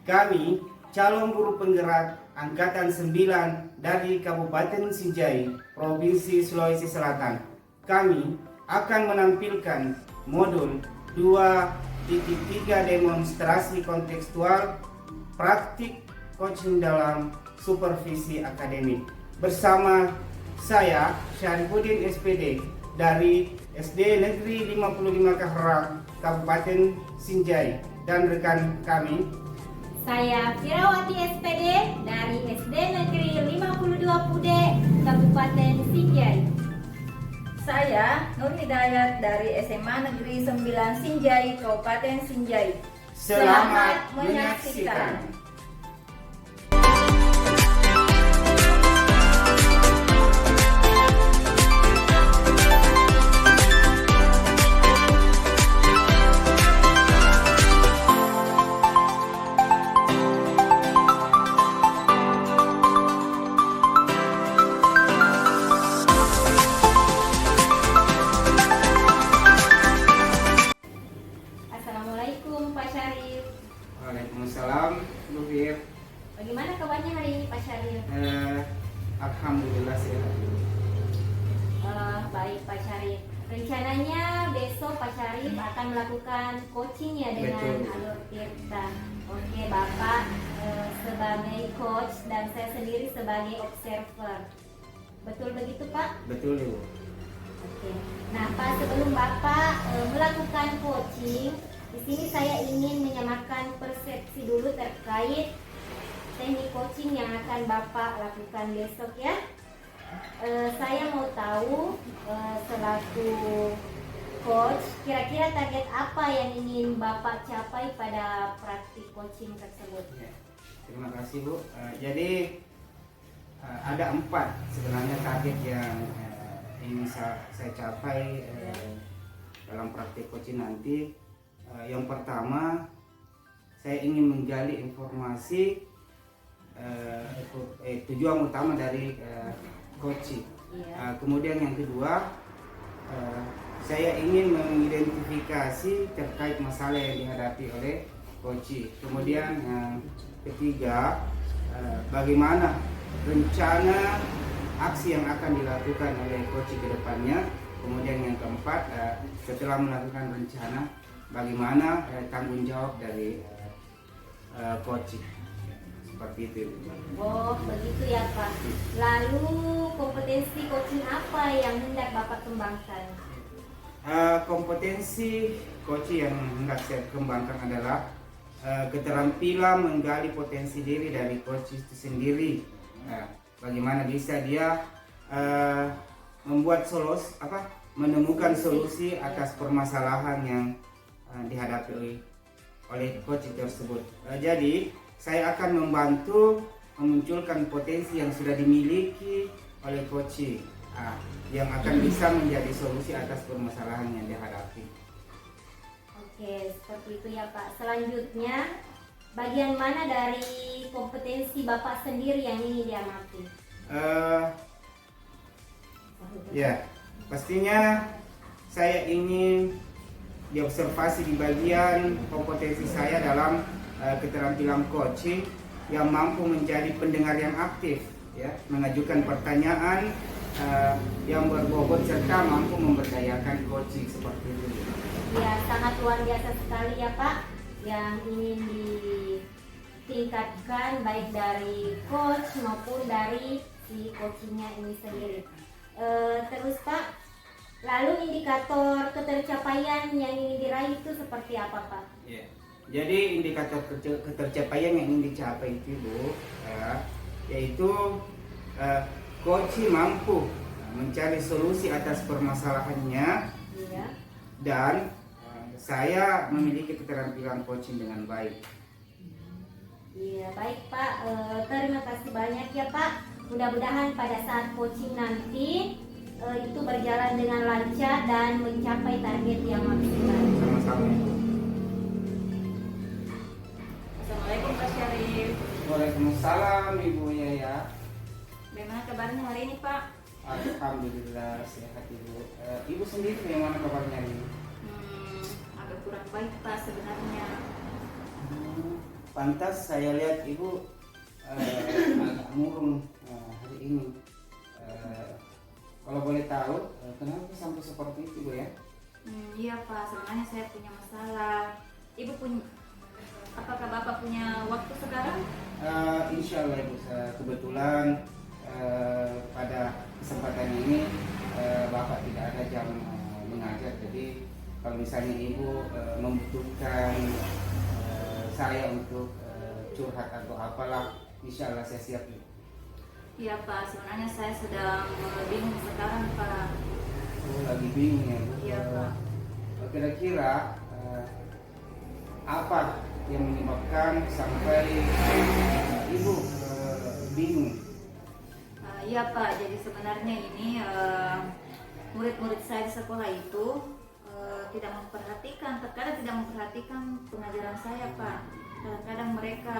Kami, calon guru penggerak Angkatan 9 dari Kabupaten Sinjai, Provinsi Sulawesi Selatan. Kami akan menampilkan modul 2.3 demonstrasi kontekstual praktik coaching dalam supervisi akademik. Bersama saya, Syarifuddin SPD dari SD Negeri 55 Kahrang, Kabupaten Sinjai, dan rekan kami, saya Firawati SPD dari SD Negeri 52 Pude, Kabupaten Sinjai. Saya Nur Hidayat dari SMA Negeri 9 Sinjai, Kabupaten Sinjai. Selamat menyaksikan. Assalamualaikum Pak Syarif. Waalaikumsalam, Bu Fir. Bagaimana kabarnya hari ini Pak Syarif? Alhamdulillah sehat. Baik Pak Syarif. Rencananya besok Pak Syarif akan melakukan coaching ya dengan Betul. Alur Tirta. Oke Bapak sebagai coach dan saya sendiri sebagai observer. Betul begitu Pak? Betul, Bu. Oke. Nah, Pak, sebelum Bapak melakukan coaching, di sini saya ingin menyamakan persepsi dulu terkait teknik coaching yang akan Bapak lakukan besok ya. Saya mau tahu selaku coach, kira-kira target apa yang ingin Bapak capai pada praktik coaching tersebut? Ya, terima kasih, Bu. Jadi ada 4 sebenarnya target yang ingin saya capai dalam praktik coaching nanti. Yang pertama, saya ingin menggali informasi tujuan utama dari coaching. Iya. Kemudian yang kedua, saya ingin mengidentifikasi terkait masalah yang dihadapi oleh coaching. Kemudian yang ketiga, bagaimana rencana aksi yang akan dilakukan oleh coaching ke depannya. Kemudian yang keempat, setelah melakukan rencana, bagaimana tanggung jawab dari coaching. Seperti itu. Oh, begitu ya Pak. Lalu kompetensi coaching apa yang hendak Bapak kembangkan? Kompetensi coaching yang hendak saya kembangkan adalah keterampilan menggali potensi diri dari coach itu sendiri. Bagaimana bisa dia menemukan solusi atas permasalahan yang dihadapi oleh coach tersebut. Jadi saya akan membantu memunculkan potensi yang sudah dimiliki oleh coach yang akan bisa menjadi solusi atas permasalahan yang dihadapi. Oke, seperti itu ya Pak. Selanjutnya, bagian mana dari kompetensi Bapak sendiri yang ingin diamati? Ya, pastinya saya ingin diobservasi di bagian kompetensi saya dalam keterampilan coaching yang mampu menjadi pendengar yang aktif, ya, mengajukan pertanyaan yang berbobot serta mampu memberdayakan coaching seperti itu. Ya, sangat luar biasa sekali ya Pak, yang ingin ditingkatkan baik dari coach maupun dari si coachingnya ini sendiri. Terus Pak, lalu indikator ketercapaian yang ingin diraih itu seperti apa Pak? Ya. Jadi indikator ketercapaian yang ingin dicapai itu, Bu, yaitu coaching mampu mencari solusi atas permasalahannya. Iya. Dan saya memiliki keterampilan coaching dengan baik. Iya, baik Pak. Terima kasih banyak ya Pak. Mudah-mudahan pada saat coaching nanti itu berjalan dengan lancar dan mencapai target yang maksimal. Sama-sama. Assalamualaikum Pak Syarif. Waalaikumsalam Ibu Yaya. Bagaimana kabarnya hari ini Pak? Alhamdulillah sehat Ibu. Ibu sendiri bagaimana kabarnya ini? Agak kurang baik Pak sebenarnya. pantas saya lihat Ibu agak murung hari ini. Kalau boleh tahu, kenapa sampai seperti itu, Bu ya? Iya Pak, sebenarnya saya punya masalah. Ibu punya, apakah Bapak punya waktu sekarang? Insya Allah Ibu, kebetulan pada kesempatan ini Bapak tidak ada jam mengajar, jadi kalau misalnya Ibu membutuhkan saya untuk curhat atau apalah, insya Allah saya siap Ibu. Iya Pak, sebenarnya saya sedang bingung sekarang Pak. Oh, lagi bingung ya Bu? Iya Pak. Kira-kira apa yang menyebabkan sampai Ibu bingung? Iya Pak, jadi sebenarnya ini murid-murid saya di sekolah itu tidak memperhatikan, terkadang tidak memperhatikan pengajaran saya Pak. Kadang-kadang mereka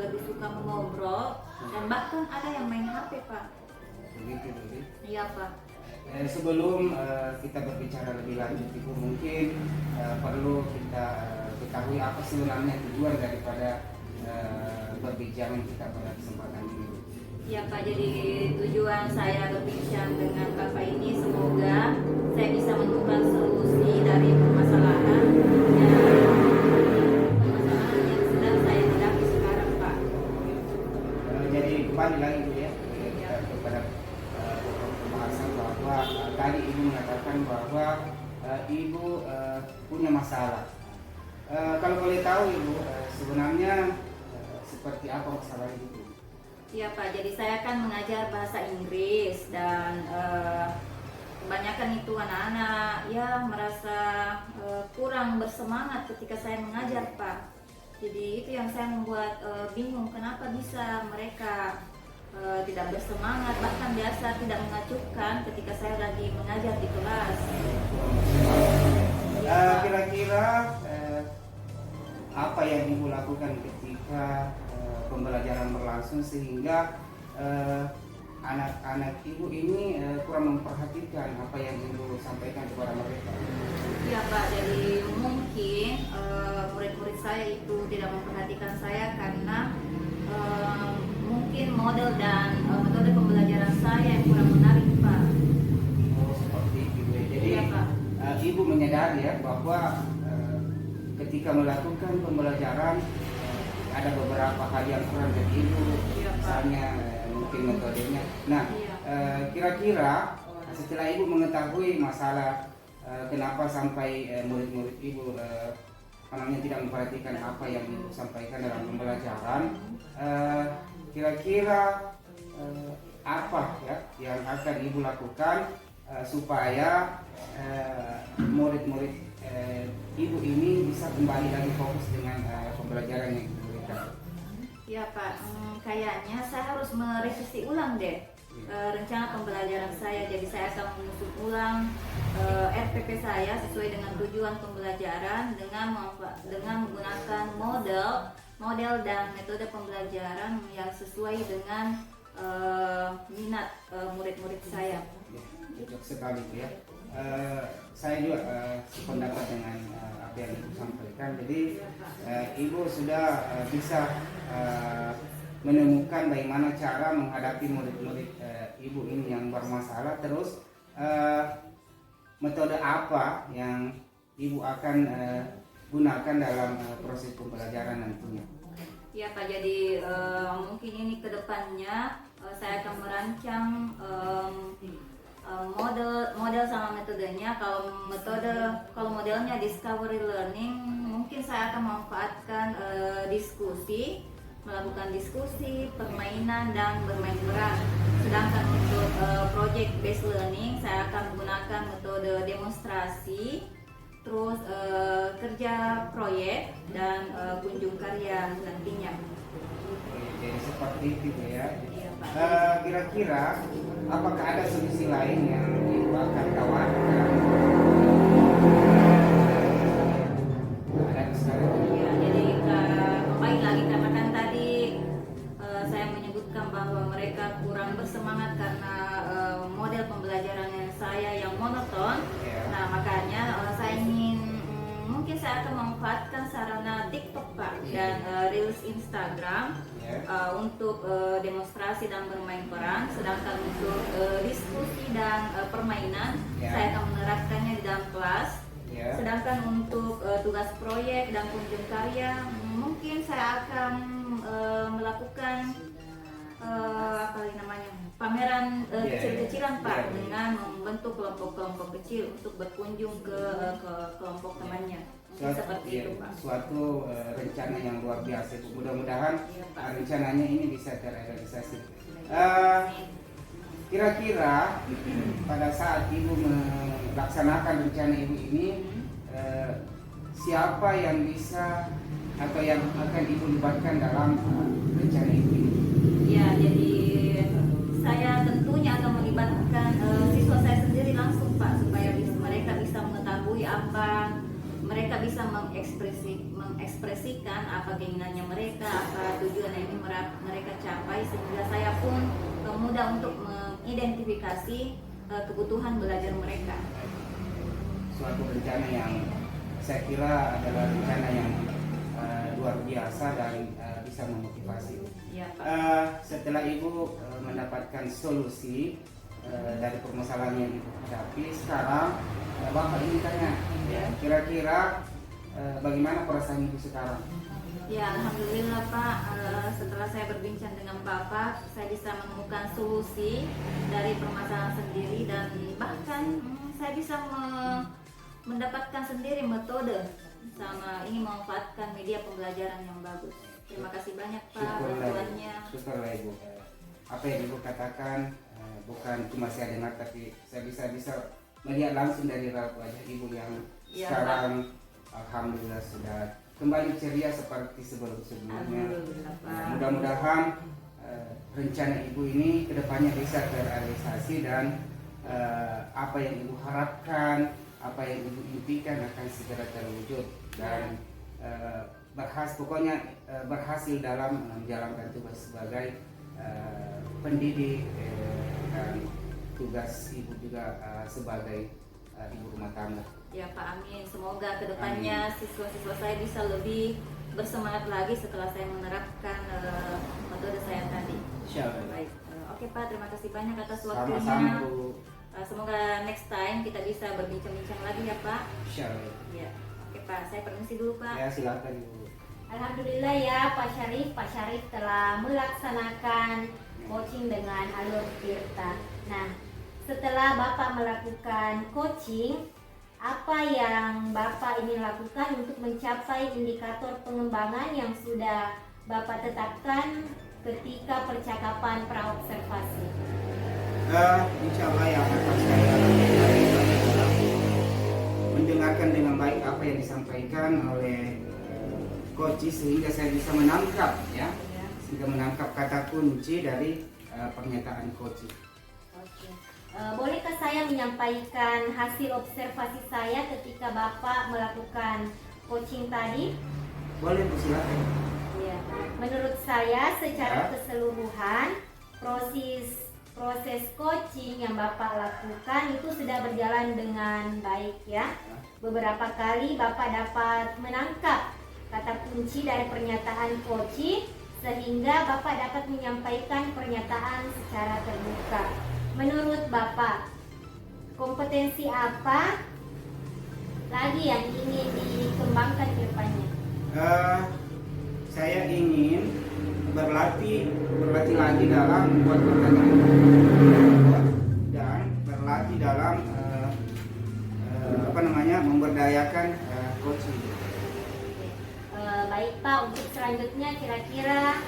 lebih suka mengobrol dan bahkan ada yang main HP Pak. Begitu, begitu. Iya Pak. Sebelum kita berbicara lebih lanjut Ibu, mungkin perlu kita ketahui apa sebenarnya tujuan daripada perbincangan kita pada kesempatan ini. Iya Pak, jadi tujuan saya berbincang dengan Bapak ini semoga saya bisa menemukan solusi dari permasalahan yang sedang saya hadapi sekarang Pak. Jadi kembali lagi Bu ya, kita kepada pembahasan bahwa tadi Ibu mengatakan bahwa Ibu punya masalah. Kalau boleh tahu Ibu, sebenarnya seperti apa masalah Ibu? Iya Pak, jadi saya kan mengajar bahasa Inggris dan kebanyakan itu anak-anak ya merasa kurang bersemangat ketika saya mengajar Pak. Jadi itu yang saya membuat bingung kenapa bisa mereka tidak bersemangat, bahkan biasa tidak mengacuhkan ketika saya lagi mengajar di kelas. Kira-kira apa yang Ibu lakukan ketika pembelajaran berlangsung sehingga anak-anak Ibu ini kurang memperhatikan apa yang Ibu sampaikan kepada mereka? Ya Pak, jadi mungkin murid-murid saya itu tidak memperhatikan saya karena mungkin model dan metode pembelajaran saya yang kurang menarik Pak. Oh, seperti itu. Jadi Ya, Pak. Ibu menyadari ya bahwa ketika melakukan pembelajaran ada beberapa hal yang kurang dari Ibu, Iya, Pak. misalnya mungkin metodenya. Nah, Iya. kira-kira setelah Ibu mengetahui masalah kenapa sampai murid-murid Ibu namanya tidak memperhatikan apa yang Ibu sampaikan dalam pembelajaran, kira-kira apa ya yang akan Ibu lakukan supaya murid-murid Ibu ini bisa kembali lagi fokus dengan pembelajaran yang diberikan? Ya Pak, kayaknya saya harus merevisi ulang deh rencana pembelajaran saya. Jadi saya akan menyusun ulang RPP saya sesuai dengan tujuan pembelajaran dengan menggunakan model dan metode pembelajaran yang sesuai dengan minat murid-murid saya. Ya, cocok sekali ya. Saya juga sependapat dengan apa yang Ibu sampaikan. Jadi Ibu sudah bisa menemukan bagaimana cara menghadapi murid-murid Ibu ini yang bermasalah. Terus metode apa yang Ibu akan gunakan dalam proses pembelajaran nantinya? Ya Pak, jadi mungkin ini kedepannya saya akan merancang model sama metodenya. Kalau modelnya discovery learning, mungkin saya akan memanfaatkan melakukan diskusi, permainan dan bermain peran. Sedangkan untuk project based learning, saya akan menggunakan metode demonstrasi, terus kerja proyek dan kunjung karya nantinya. Jadi seperti itu ya. Iya, Pak. Kira-kira apakah ada solusi lain yang Ibu akan tawarkan? Ada sekali. Ya, jadi kembali lagi karena kan tadi saya menyebutkan bahwa mereka kurang bersemangat karena model pembelajaran saya yang monoton. Ya. Nah, makanya saya ingin mungkin saya akan memanfaatkan sarana TikTok Pak dan reels Instagram Ya. untuk demonstrasi dan bermain peran, sedangkan untuk diskusi dan permainan Ya. saya akan menerapkannya di dalam kelas. Ya. Sedangkan untuk tugas proyek dan kunjung karya mungkin saya akan melakukan apa namanya, pameran Iya, kecil-kecilan iya. Pak, Iya. dengan membentuk kelompok-kelompok kecil untuk berkunjung ke kelompok temannya. Mungkin seperti Iya, itu Pak. suatu rencana yang luar biasa Bu. Mudah-mudahan Iya, Pak. rencananya ini bisa terrealisasi. Kira-kira pada saat Ibu melaksanakan rencana Ibu ini, siapa yang bisa atau yang akan Ibu libatkan dalam rencana Ibu ini? Ya, jadi saya tentunya akan melibatkan siswa saya sendiri langsung Pak, supaya mereka bisa mengetahui apa, mereka bisa mengekspresikan apa keinginannya mereka, apa tujuan yang ingin mereka capai, sehingga saya pun mudah untuk mengidentifikasi kebutuhan belajar mereka. Suatu rencana yang saya kira adalah rencana yang luar biasa dan bisa memotivasi. Ya Pak. Setelah Ibu mendapatkan solusi dari permasalahan yang Ibu hadapi, sekarang Bapak ingin tanya, Ya. kira-kira bagaimana perasaan Ibu sekarang? Ya, alhamdulillah Pak. Setelah saya berbincang dengan Bapak, saya bisa menemukan solusi dari permasalahan sendiri, dan bahkan saya bisa mendapatkan sendiri metode sama ini memanfaatkan media pembelajaran yang bagus. Terima kasih banyak Pak bantuannya. Syukurlah Ibu. Apa yang Ibu katakan bukan cuma saya dengar, tapi saya bisa melihat langsung dari raut wajah Ibu yang Ya, sekarang alhamdulillah sudah kembali ceria seperti sebelumnya. Alhamdulillah Pak. Mudah-mudahan rencana Ibu ini kedepannya bisa terrealisasi dan apa yang Ibu harapkan, apa yang Ibu impikan akan segera terwujud dan berhasil dalam menjalankan tugas sebagai pendidik dan tugas Ibu juga sebagai ibu rumah tangga. Ya Pak, amin. Semoga kedepannya siswa-siswa saya bisa lebih bersemangat lagi setelah saya menerapkan metode saya tadi. Insyaallah. Baik. Oke Pak, terima kasih banyak atas Sama-sama waktunya. Bu. Semoga next time kita bisa berbincang-bincang lagi ya Pak. Insyaallah. Ya. Oke Pak, saya permisi dulu Pak. Ya silakan Ibu. Alhamdulillah ya Pak Syarif telah melaksanakan coaching dengan alur Tirta. Nah, setelah Bapak melakukan coaching, apa yang Bapak ingin lakukan untuk mencapai indikator pengembangan yang sudah Bapak tetapkan ketika percakapan praobservasi? Insya Allah yang akan saya lakukan mendengarkan dengan baik apa yang disampaikan oleh coach, sehingga saya bisa menangkap Ya. sehingga menangkap kata kunci dari pernyataan coach. Oke. Bolehkah saya menyampaikan hasil observasi saya ketika Bapak melakukan coaching tadi? Boleh Bu, silakan. Ya. Menurut saya secara Ya. keseluruhan proses coaching yang Bapak lakukan itu sudah berjalan dengan baik ya. Beberapa kali Bapak dapat menangkap kata kunci dari pernyataan coaching sehingga Bapak dapat menyampaikan pernyataan secara terbuka. Menurut Bapak, kompetensi apa lagi yang ingin dikembangkan ke depannya? Saya ingin berlatih lagi dalam membuat pertanyaan dan berlatih dalam memberdayakan coaching. Baik Pak, untuk selanjutnya kira-kira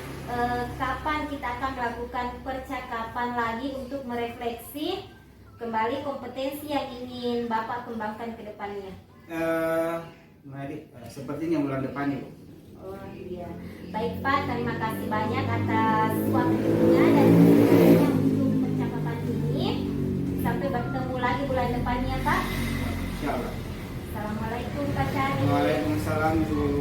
kapan kita akan melakukan percakapan lagi untuk merefleksi kembali kompetensi yang ingin Bapak kembangkan ke depannya? Sepertinya bulan depan Bu. Oh iya. Baik Pak, terima kasih banyak atas waktunya dan kesempatannya untuk percakapan ini. Sampai bertemu lagi bulan depannya Pak. Insyaallah. Assalamualaikum Pak Syarif. Waalaikumsalam Bu.